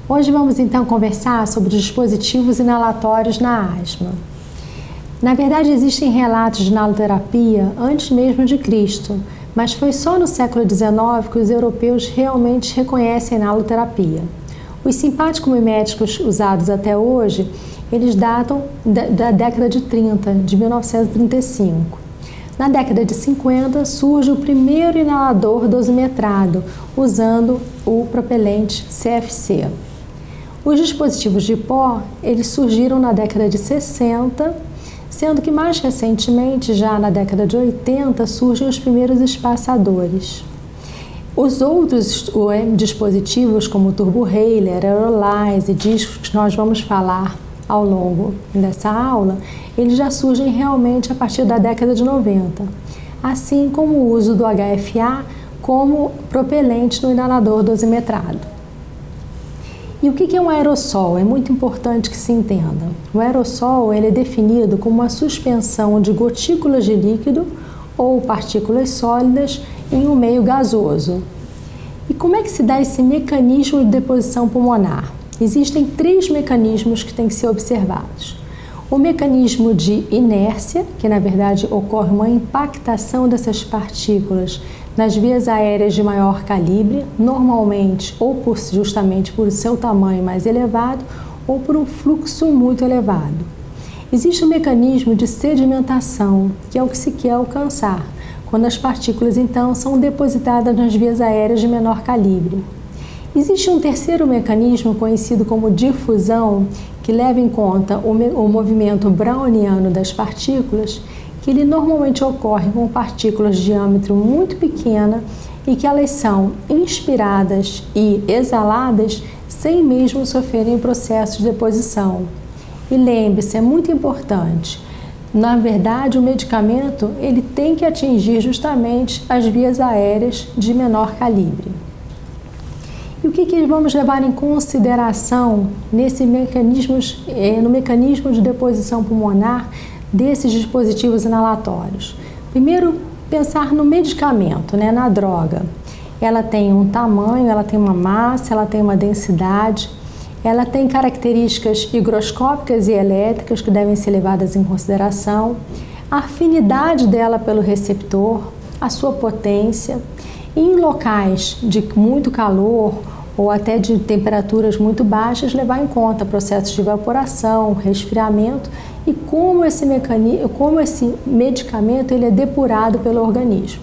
Hoje vamos então conversar sobre os dispositivos inalatórios na asma. Na verdade, existem relatos de inaloterapia antes mesmo de Cristo, mas foi só no século XIX que os europeus realmente reconhecem a inaloterapia. Os simpático-miméticos usados até hoje, eles datam da década de 30, de 1935. Na década de 50, surge o primeiro inalador dosimetrado, usando o propelente CFC. Os dispositivos de pó, eles surgiram na década de 60, sendo que mais recentemente, já na década de 80, surgem os primeiros espaçadores. Os outros dispositivos, como o turbo-haler, aerolyze e discos, que nós vamos falar ao longo dessa aula, eles já surgem realmente a partir da década de 90, assim como o uso do HFA como propelente no inalador dosimetrado. E o que é um aerossol? É muito importante que se entenda. O aerossol ele é definido como uma suspensão de gotículas de líquido ou partículas sólidas em um meio gasoso. E como é que se dá esse mecanismo de deposição pulmonar? Existem 3 mecanismos que têm que ser observados. O mecanismo de inércia, que na verdade ocorre uma impactação dessas partículas nas vias aéreas de maior calibre, normalmente ou justamente por seu tamanho mais elevado ou por um fluxo muito elevado. Existe um mecanismo de sedimentação, que é o que se quer alcançar, quando as partículas então são depositadas nas vias aéreas de menor calibre. Existe um terceiro mecanismo conhecido como difusão, que leva em conta o movimento browniano das partículas, que ele normalmente ocorre com partículas de diâmetro muito pequena e que elas são inspiradas e exaladas sem mesmo sofrerem processo de deposição. E lembre-se, é muito importante, na verdade o medicamento ele tem que atingir justamente as vias aéreas de menor calibre. E o que vamos levar em consideração no mecanismo de deposição pulmonar desses dispositivos inalatórios? Primeiro, pensar no medicamento, na droga. Ela tem um tamanho, ela tem uma massa, ela tem uma densidade, ela tem características higroscópicas e elétricas que devem ser levadas em consideração, a afinidade dela pelo receptor, a sua potência. E em locais de muito calor ou até de temperaturas muito baixas, levar em conta processos de evaporação, resfriamento e como esse medicamento ele é depurado pelo organismo.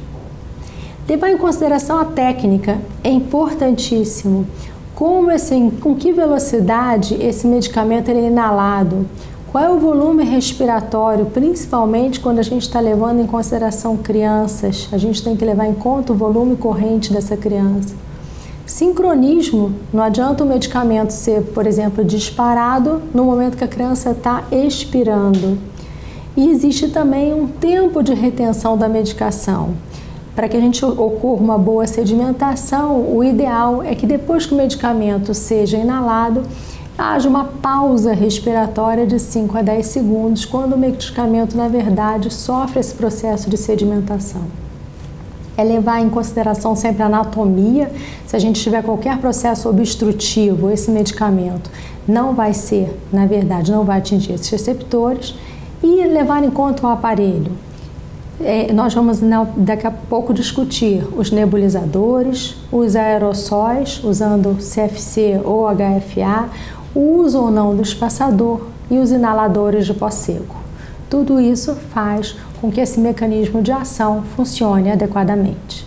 Levar em consideração a técnica é importantíssimo. Com que velocidade esse medicamento ele é inalado? Qual é o volume respiratório, principalmente quando a gente está levando em consideração crianças? A gente tem que levar em conta o volume corrente dessa criança. Sincronismo, não adianta o medicamento ser, por exemplo, disparado no momento que a criança está expirando. E existe também um tempo de retenção da medicação. Para que a gente ocorra uma boa sedimentação, o ideal é que depois que o medicamento seja inalado, haja uma pausa respiratória de 5 a 10 segundos, quando o medicamento, na verdade, sofre esse processo de sedimentação. É levar em consideração sempre a anatomia. Se a gente tiver qualquer processo obstrutivo, esse medicamento não vai ser, na verdade, não vai atingir esses receptores. E levar em conta o aparelho. Nós vamos daqui a pouco discutir os nebulizadores, os aerossóis, usando CFC ou HFA, o uso ou não do espaçador e os inaladores de pó seco. Tudo isso faz com que esse mecanismo de ação funcione adequadamente.